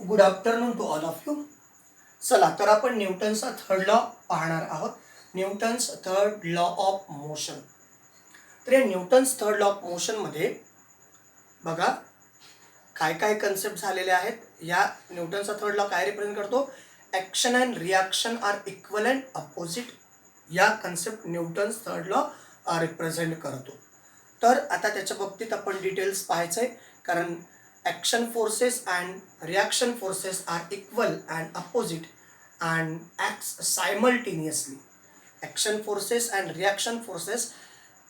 Good afternoon to all of you. चला तर आपण न्यूटनचा थर्ड लॉ पाहणार आहोत. Newton's third law of motion. तर या न्यूटन्स थर्ड लॉ ऑफ मोशनमध्ये बघा काय काय कन्सेप्ट झालेले आहेत. या न्यूटनचा थर्ड लॉ काय रिप्रेझेंट करतो? Action and reaction are equal and opposite. या concept Newton's third law represent करतो. तर आता त्याच्या बाबतीत आपण डिटेल्स पाहायचं आहे, कारण action forces and reaction forces are equal and opposite and acts simultaneously. Action forces and reaction forces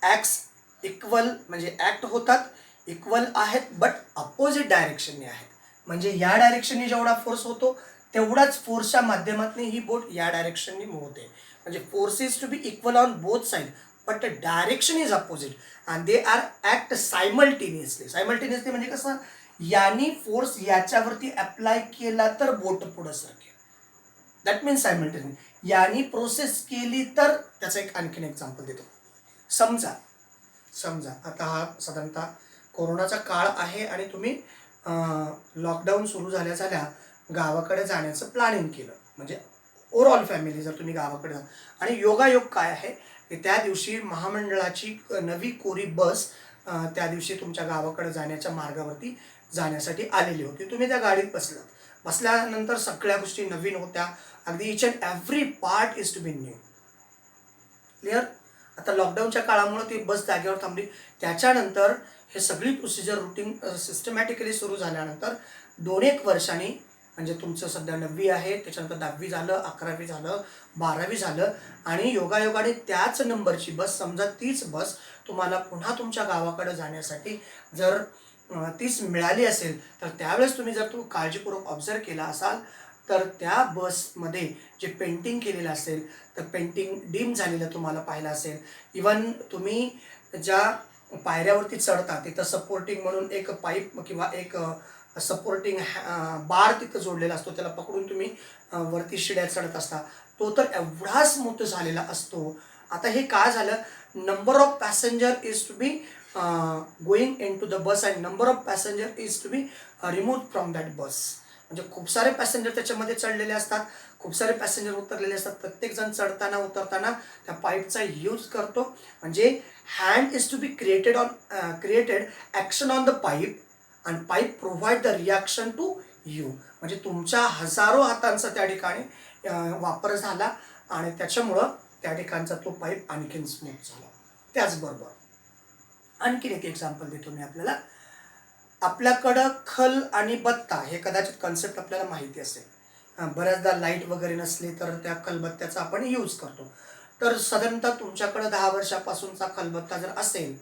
acts equal म्हणजे ॲक्ट होतात, इक्वल आहेत, बट अपोजिट डायरेक्शनने आहेत. म्हणजे या डायरेक्शनने जेवढा फोर्स होतो तेवढाच फोर्सच्या माध्यमातून ही बोट या डायरेक्शनने मूव्ह होते. म्हणजे force is to be equal on both side, but the direction is opposite and they are act simultaneously. Simultaneously म्हणजे कसं, यानी फोर्स याच्यावरती अप्लाय केला तर बोट पुढं सरकेल. That means simultaneous. यानी प्रोसेस केली तर, त्याचं एक आणखीन एक्झाम्पल देतो. समजा आता हा साधारणतः कोरोनाचा काळ आहे आणि तुम्ही लॉकडाऊन सुरू झाल्या गावाकडे जाण्याचं प्लॅनिंग केलं. म्हणजे ओव्हरऑल फॅमिली जर तुम्ही गावाकडे जा, आणि योगायोग काय आहे की त्या दिवशी महामंडळाची नवी कोरी बस त्या दिवशी तुमच्या गावाकडे जाण्याच्या मार्गावरती जाण्यासाठी आलेली होती. तुम्ही त्या गाडीत बसल्यानंतर सगळ्या गोष्टी नवीन होत्या. अगदी each and every part is to be new. Clear? आता लॉकडाऊनच्या काळामुळे ती बस जागेवर थांबली. त्याच्यानंतर हे सगळी प्रोसिजर रुटीन सिस्टमॅटिकली सुरू झाल्यानंतर 2-1 वर्षांनी, म्हणजे तुमचं सध्या 9वी आहे, त्याच्यानंतर 10वी झालं, 11वी झालं, 12वी झालं, आणि योगायोगाने त्याच नंबरची बस, समजा तीच बस तुम्हाला पुन्हा तुमच्या गावाकडे जाण्यासाठी जर तीच मिळाली असेल, तर त्यावेळेस तुम्ही जर काळजीपूर्वक ऑब्झर्व केला असाल तर त्या बसमध्ये जे पेंटिंग केलेलं असेल तर पेंटिंग डीम झालेलं तुम्हाला पाहिलं असेल. इवन तुम्ही ज्या पायऱ्यावरती चढता तिथं सपोर्टिंग म्हणून एक पाईप किंवा एक सपोर्टिंग बार तिथं जोडलेला असतो, त्याला पकडून तुम्ही वरती शिड्या चढत असता, तो तर एवढा स्मूथ झालेला असतो. आता हे काय झालं, number of passenger is to be going in to the bus and number of passenger is to be remove from that bus. म्हणजे खूप सारे पॅसेंजर त्याच्यामध्ये चढलेले असतात, खूप सारे पॅसेंजर उतरलेले असतात. प्रत्येकजण चढताना उतरताना त्या पाईपचा यूज करतो. म्हणजे hand is to be created action on the pipe and pipe provide the reaction to you. म्हणजे तुमच्या हजारो हातांचा त्या ठिकाणी वापर झाला आणि त्याच्यामुळं त्या ठिकाणचा तो पाईप आणखीन स्मूथ झाला. त्याचबरोबर आणखीन एक एक्झाम्पल देतो मी आपल्याला. आपल्याकडं खल आणि बत्ता हे कदाचित कन्सेप्ट आपल्याला माहिती असेल. बऱ्याचदा लाईट वगैरे नसली तर त्या खलबत्त्याचा आपण यूज करतो. तर साधारणतः तुमच्याकडं 10 वर्षापासूनचा खलबत्ता जर असेल,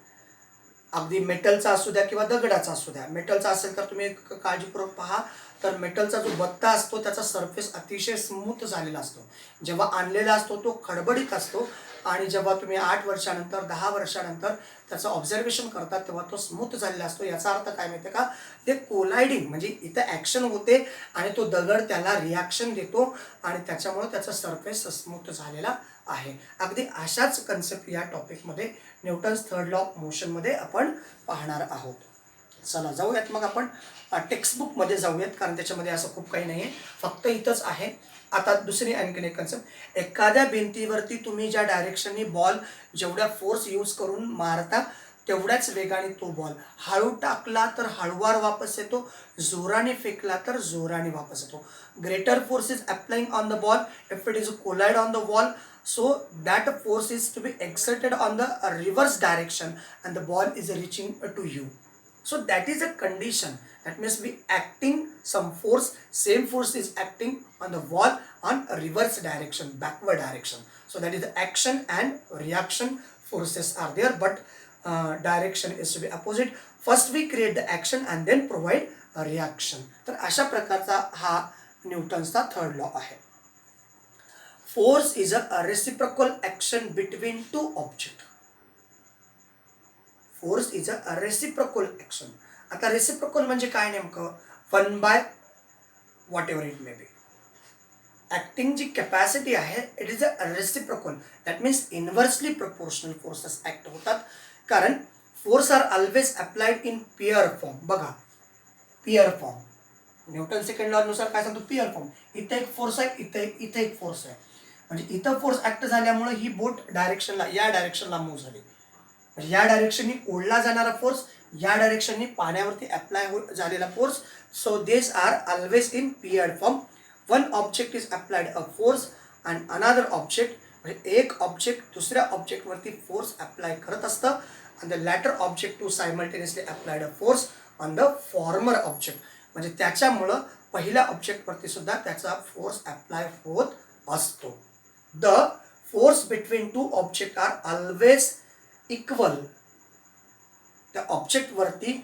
अगदी मेटलचा असू द्या किंवा दगडाचा असू द्या, मेटलचा असेल तर तुम्ही काळजीपूर्वक पहा, तर मेटलचा जो बत्ता असतो त्याचा सरफेस अतिशय स्मूथ झालेला असतो. जेव्हा आणलेला असतो तो खडबडीत असतो, आणि जेव्हा तुम्ही 8 वर्षानंतर 10 वर्षानंतर त्याचं ऑब्झर्वेशन करतात तेव्हा तो स्मूथ झालेला असतो. याचा अर्थ काय माहिती आहे का, ते कोलायडिंग म्हणजे इथं ॲक्शन होते आणि तो दगड त्याला रिॲक्शन देतो आणि त्याच्यामुळे त्याचा सरफेस स्मूथ झालेला आहे. अगदी अशाच कन्सेप्ट या टॉपिकमध्ये न्यूटन्स थर्ड लॉ ऑफ मोशनमध्ये आपण पाहणार आहोत. चला जाऊयात मग आपण टेक्स्टबुकमध्ये जाऊयात, कारण त्याच्यामध्ये असं खूप काही नाही आहे, फक्त इथंच आहे. आता दुसरी आणखीन एक कन्सेप्ट, एखाद्या भिंतीवरती तुम्ही ज्या डायरेक्शननी बॉल जेवढ्या फोर्स यूज करून मारता तेवढ्याच वेगाने तो बॉल हळू टाकला तर हळूवार वापस येतो, जोराने फेकला तर जोराने वापस येतो. Greater force is applying on the ball if it is collide on the wall, so that force is to be exerted on the reverse direction and the ball is reaching to you. So that is a condition, that means we acting some force, same force is acting on the wall on a reverse direction, backward direction. So that is the action and reaction forces are there, but direction is to be opposite. First we create the action and then provide a reaction. तर अशा प्रकारचा हा न्यूटन्सचा third law आहे. Force is a reciprocal action between two objects. Force is a reciprocal action. आता reciprocal म्हणजे काय नेमकं, 1/whatever it may be. Acting जी कॅपॅसिटी आहे it is a reciprocal, that means inversely proportional forces act होतात. कारण force are always applied in pair form. बघा pair form, Newton second law नुसार काय सांगतो, पियर फॉर्म. इथे एक फोर्स आहे, इथे एक फोर्स आहे. म्हणजे इथं फोर्स ऍक्ट झाल्यामुळे ही बोट डायरेक्शनला, या डायरेक्शनला मूव्ह झाली. म्हणजे या डायरेक्शननी ओढला जाणारा फोर्स, या डायरेक्शननी पाण्यावरती अप्लाय झालेला force. So this are always in paired form. One object is applied a force and another object, म्हणजे एक ऑब्जेक्ट दुसऱ्या ऑब्जेक्टवरती फोर्स अप्लाय करत असतं. and the latter object to simultaneously applied a force on the former object. म्हणजे त्याच्यामुळं पहिल्या ऑब्जेक्टवरती सुद्धा त्याचा फोर्स अप्लाय होत असतो. The force between two object are always equal. त्या ऑब्जेक्टवरती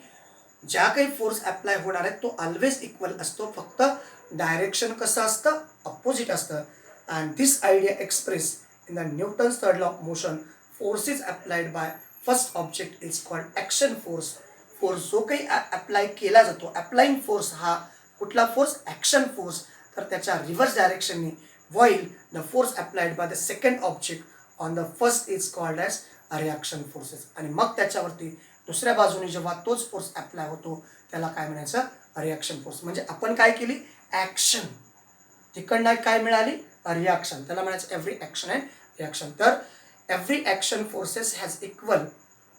ज्या काही फोर्स अप्लाय होणार आहे तो ऑलवेज इक्वल असतो, फक्त डायरेक्शन कसं असतं, अपोजिट असतं. And this idea express in the Newton's third law of motion, forces applied by first object is called action force. Force जो काही अप्लाय केला जातो, अप्लाइंग फोर्स हा कुठला फोर्स, ॲक्शन फोर्स. तर त्याच्या रिव्हर्स डायरेक्शननी while the force applied by the second object on the first is called as reaction forces. आणि मग त्याच्यावरती दुसऱ्या बाजूने जेव्हा तोच फोर्स अप्लाय होतो त्याला काय म्हणायचं, रिॲक्शन फोर्स. म्हणजे आपण काय केली, ॲक्शन, तिकडनं काय मिळाली, रिॲक्शन, त्याला म्हणायचं एव्हरी ॲक्शन अँड रिॲक्शन. तर every action forces has equal,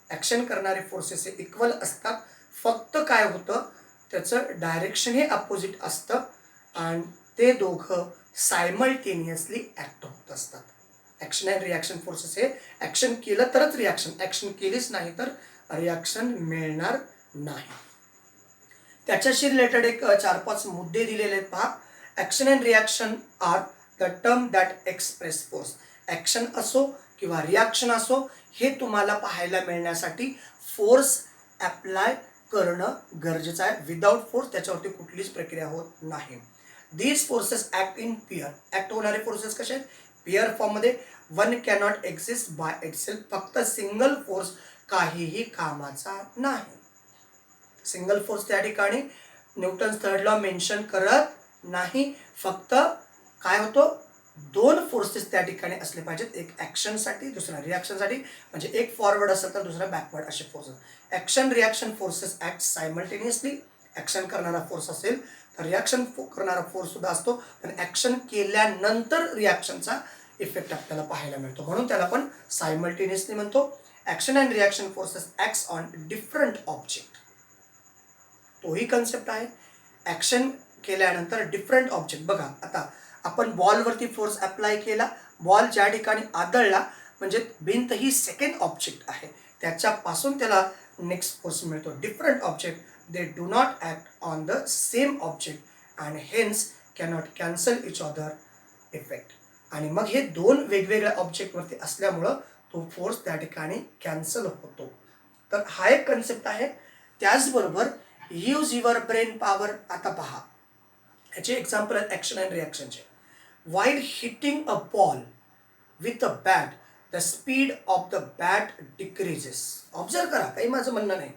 action करणारे फोर्सेस हे इक्वल असतात. फक्त काय होतं, त्याचं डायरेक्शन हे अपोजिट असतं आणि ते दोघं सायमल्टेनियसली ॲक्ट होत असतात. ॲक्शन अँड रिॲक्शन फोर्सेस हे ॲक्शन केलं तरच रिॲक्शन, ॲक्शन केलीच नाही तर रिॲक्शन मिळणार नाही. त्याच्याशी रिलेटेड एक 4-5 मुद्दे दिलेले आहेत पहा. Action and reaction are the term that express force. Action असो किंवा रिॲक्शन असो, हे तुम्हाला पाहायला मिळण्यासाठी फोर्स अप्लाय करणं गरजेचं आहे. विदाउट फोर्स त्याच्यावरती कुठलीच प्रक्रिया होत नाही. These forces act in pair. Act होणारे फोर्सेस कसे आहेत, पियर फॉर्ममध्ये. One cannot exist by itself. फक्त सिंगल फोर्स काहीही कामाचा नाही. सिंगल फोर्स त्या ठिकाणी न्यूटन थर्ड लॉ मेन्शन करत नाही. फक्त काय होतो, दोन फोर्सेस त्या ठिकाणी असले पाहिजेत, एक ॲक्शनसाठी दुसरा रिॲक्शनसाठी. म्हणजे एक फॉरवर्ड असेल तर दुसरा बॅकवर्ड, असे forces. Action reaction forces act simultaneously. Action करणारा फोर्स असेल तर रिॲक्शन करणारा फोर्स सुद्धा असतो, पण ॲक्शन केल्यानंतर रिॲक्शनचा इफेक्ट आपल्याला पाहायला मिळतो, म्हणून त्याला आपण सायमल्टेनियसली म्हणतो. Action and reaction forces acts on different object. तोही कन्सेप्ट आहे. ॲक्शन केल्यानंतर डिफरंट ऑब्जेक्ट. बघा आता आपण बॉलवरती फोर्स अप्लाय केला, बॉल ज्या ठिकाणी आदळला, म्हणजे भिंत ही सेकंड ऑब्जेक्ट आहे, त्याच्यापासून त्याला नेक्स्ट फोर्स मिळतो. Different object they do not act on the same object and hence cannot cancel each other effect. आणि मग हे दोन वेगवेगळ्या ऑब्जेक्टवरती असल्यामुळं तो फोर्स त्या ठिकाणी कॅन्सल होतो. तर हा एक कन्सेप्ट आहे. त्याचबरोबर यूज युअर ब्रेन पॉवर. आता पहा, ह्याचे एक्झाम्पल आहेत ॲक्शन अँड रिॲक्शनचे. While hitting a ball with a bat the speed of the bat decreases. Observe करा, काही माझं म्हणणं नाही.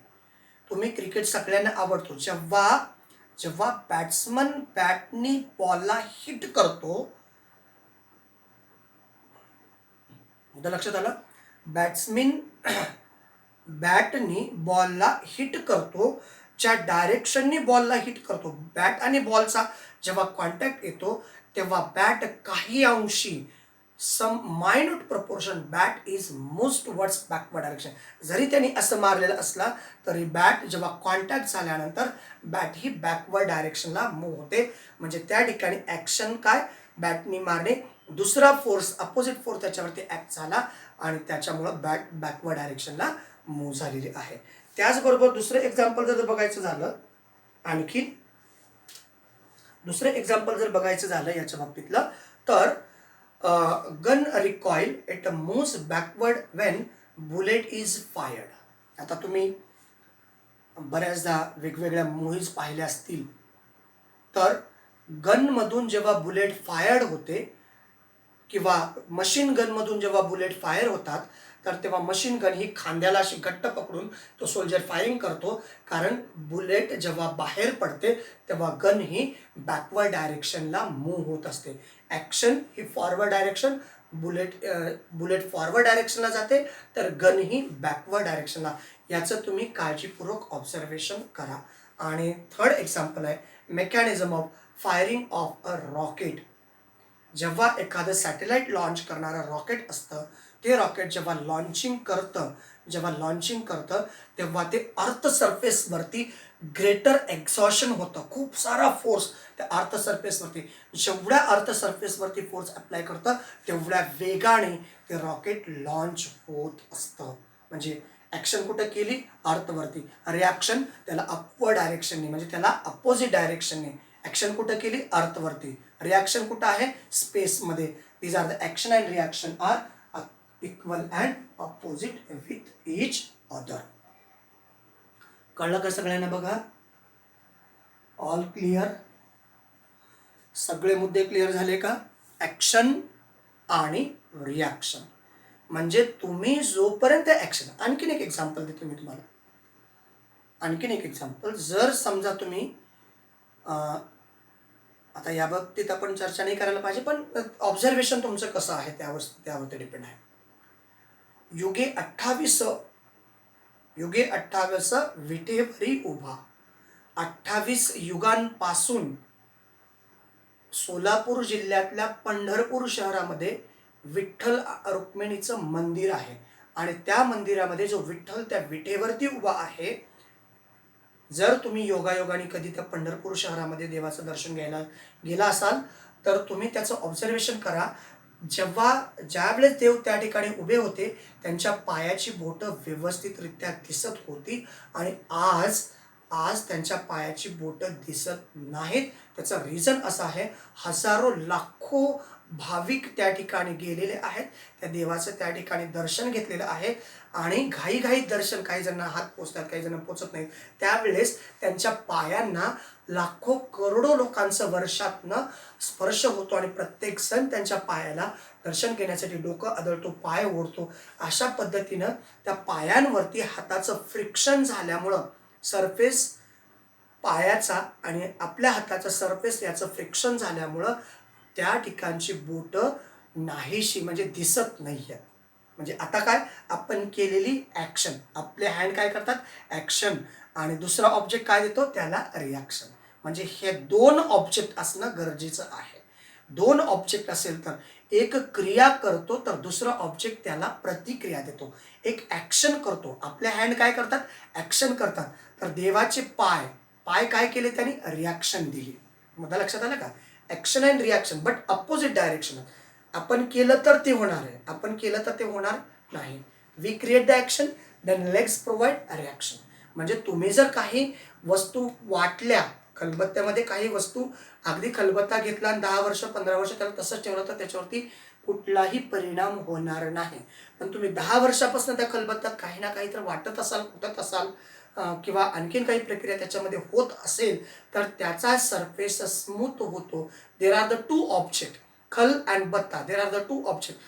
तुम्ही क्रिकेट सगळ्यांना आवडतो. जेव्हा जेव्हा बॅट्समन बॅटनी बॉलला हिट करतो, मुद्दा लक्षात आलं, बॅट्समॅन बॅटनी बॉलला हिट करतो, ज्या डायरेक्शननी बॉलला हिट करतो, बॅट आणि बॉलचा जेव्हा कॉन्टॅक्ट येतो तेव्हा बॅट काही अंशी, some minute proportion, bat is move towards backward direction. जरी त्यांनी असं मारलेलं असला तरी बॅट जेव्हा कॉन्टॅक्ट झाल्यानंतर बॅट ही बॅकवर्ड डायरेक्शनला मूव्ह होते. म्हणजे त्या ठिकाणी ॲक्शन काय, बॅटनी मारणे, दुसरा फोर्स अपोजिट फोर्स त्याच्यावरती ॲक्ट झाला आणि त्याच्यामुळं बॅट बॅकवर्ड डायरेक्शनला मूव्ह झालेली आहे. त्याचबरोबर दुसरं एक्झाम्पल जर बघायचं झालं, आणखी दुसरं एक्झाम्पल जर बघायचं झालं याच्या बाबतीतलं, तर gun recoil it moves backward when bullet is fired. आता तुम्ही बऱ्याचदा वेगवेगळ्या मूव्हीज पाहिल्या असतील, तर गनमधून जेव्हा बुलेट फायर्ड होते किंवा मशीन गनमधून जेव्हा बुलेट फायर होतात, तर तेव्हा मशीन गन ही खांद्याला अशी घट्ट पकडून तो सोल्जर फायरिंग करतो, कारण बुलेट जेव्हा बाहेर पडते तेव्हा गन ही बॅकवर्ड डायरेक्शनला मूव्ह होत असते. ॲक्शन ही फॉरवर्ड डायरेक्शन, बुलेट फॉरवर्ड डायरेक्शनला जाते, तर गन ही बॅकवर्ड डायरेक्शनला. याचं तुम्ही काळजीपूर्वक ऑब्झर्वेशन करा. आणि थर्ड एक्झाम्पल आहे mechanism of firing of a rocket. जेव्हा एखादं सॅटेलाइट लॉन्च करणारं रॉकेट असतं, ते रॉकेट जेव्हा लॉन्चिंग करतं तेव्हा ते अर्थ सरफेसवरती ग्रेटर एक्झॉशन होतं. खूप सारा फोर्स त्या अर्थ सरफेसवरती, जेवढ्या अर्थ सरफेसवरती फोर्स अप्लाय करतं तेवढ्या वेगाने ते रॉकेट लॉन्च होत असतं. म्हणजे ॲक्शन कुठं केली? अर्थवरती. रिॲक्शन त्याला अपवर्ड डायरेक्शनने, म्हणजे त्याला अपोजिट डायरेक्शनने. ॲक्शन कुठं केली? अर्थवरती. रिॲक्शन कुठं आहे? स्पेसमध्ये. These are the action and reaction are equal and opposite with each other. कळलं का सगळ्यांना? बघा, ऑल क्लिअर? सगळे मुद्दे क्लिअर झाले का? ॲक्शन आणि रिॲक्शन म्हणजे तुम्ही जोपर्यंत ॲक्शन. आणखीन एक एक्झाम्पल देतो मी तुम्हाला. आणखीन एक एक्झाम्पल. जर समजा तुम्ही आता या बाबतीत आपण चर्चा नाही करायला पाहिजे, पण ऑब्झर्वेशन तुमचं कसं आहे त्यावरती डिपेंड आहे. युगे 28 विटेवरी उभा. 28 युगांपासून सोलापूर जिल्ह्यातल्या पंढरपूर शहरामध्ये विठ्ठल रुक्मिणीचं मंदिर आहे आणि त्या मंदिरामध्ये जो विठ्ठल त्या विटेवरती उभा आहे, जर तुम्ही योगायोगाने कधी त्या पंढरपूर शहरामध्ये देवाचं दर्शन घ्यायला गेला असाल तर तुम्ही त्याचं ऑब्झर्वेशन करा. ज्यावेळेस देव त्या ठिकाणी उभे होते त्यांच्या पायाची बोटं व्यवस्थितरित्या दिसत होती आणि आज त्यांच्या पायाची बोटं दिसत नाहीत. त्याचं रिझन असं आहे, हजारो लाखो भाविक त्या ठिकाणी गेलेले आहेत, त्या देवाचं त्या ठिकाणी दर्शन घेतलेलं आहे आणि घाईघाईत दर्शन, काही जणांना हात पोचतात, काही जण पोचत नाहीत. त्यावेळेस त्यांच्या पायांना लाखो करोडो लोकांचं वर्षातनं स्पर्श होतो आणि प्रत्येक जण त्यांच्या पायाला दर्शन घेण्यासाठी डोकं आदळतो, पाय ओढतो. अशा पद्धतीनं त्या पायांवरती हाताचं फ्रिक्शन झाल्यामुळं सरफेस पायाचा आणि आपल्या हाताचा सरफेस याचं फ्रिक्शन झाल्यामुळं त्या ठिकाणची बोटं नाहीशी, म्हणजे दिसत नाही आहेत. म्हणजे आता काय, आपण केलेली ॲक्शन, आपले हँड काय करतात? ॲक्शन, आणि दुसरा ऑब्जेक्ट काय देतो? त्याला रिॲक्शन. म्हणजे हे दोन ऑब्जेक्ट असणं गरजेचं आहे. दोन ऑब्जेक्ट असेल तर एक क्रिया करतो तर दुसरा ऑब्जेक्ट त्याला प्रतिक्रिया देतो. एक ॲक्शन करतो, आपले हँड काय करतात? ॲक्शन करतात. तर देवाचे पाय काय केले त्यांनी? रिॲक्शन दिली. मुद्दा लक्षात आला का? Action and reaction, but opposite direction. आपण केलं तर ते होणार आहे, आपण केलं तर ते होणार नाही. We create the action, then legs provide reaction. म्हणजे तुम्ही जर काही वस्तू वाटल्या, खलबत्त्यामध्ये काही वस्तू, अगदी खलबत्ता घेतला आणि 10 वर्ष 15 वर्ष त्याला तसंच ठेवलं तर त्याच्यावरती कुठलाही परिणाम होणार नाही. पण तुम्ही 10 वर्षापासून त्या खलबत्त्यात काही ना काही तर वाटत असाल, कुटत असाल, किंवा आणखीन काही प्रक्रिया त्याच्यामध्ये होत असेल तर त्याचा सरफेस स्मूथ होतो. There are the two object, खल अँड बत्ता, there are the two object.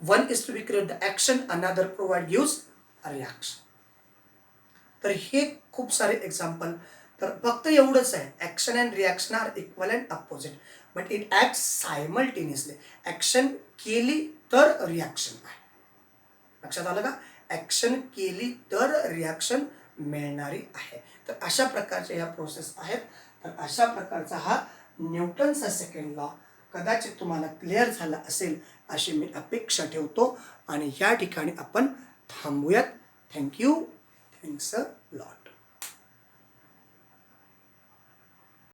One is to be create the action, another provide gives a reaction. तर हे खूप सारे एक्झाम्पल. तर फक्त एवढंच आहे, action and reaction are equal and opposite, but it act simultaneously. Action केली तर रिॲक्शन आहे. लक्षात आलं का? ॲक्शन केली तर रिॲक्शन मिळणारी आहे. तर अशा प्रकारच्या ह्या प्रोसेस आहेत. तर अशा प्रकारचा हा न्यूटनचा सेकंड लॉ कदाचित तुम्हाला क्लिअर झाला असेल अशी मी अपेक्षा ठेवतो आणि या ठिकाणी आपण थांबूयात. थँक्यू. Thanks a lot.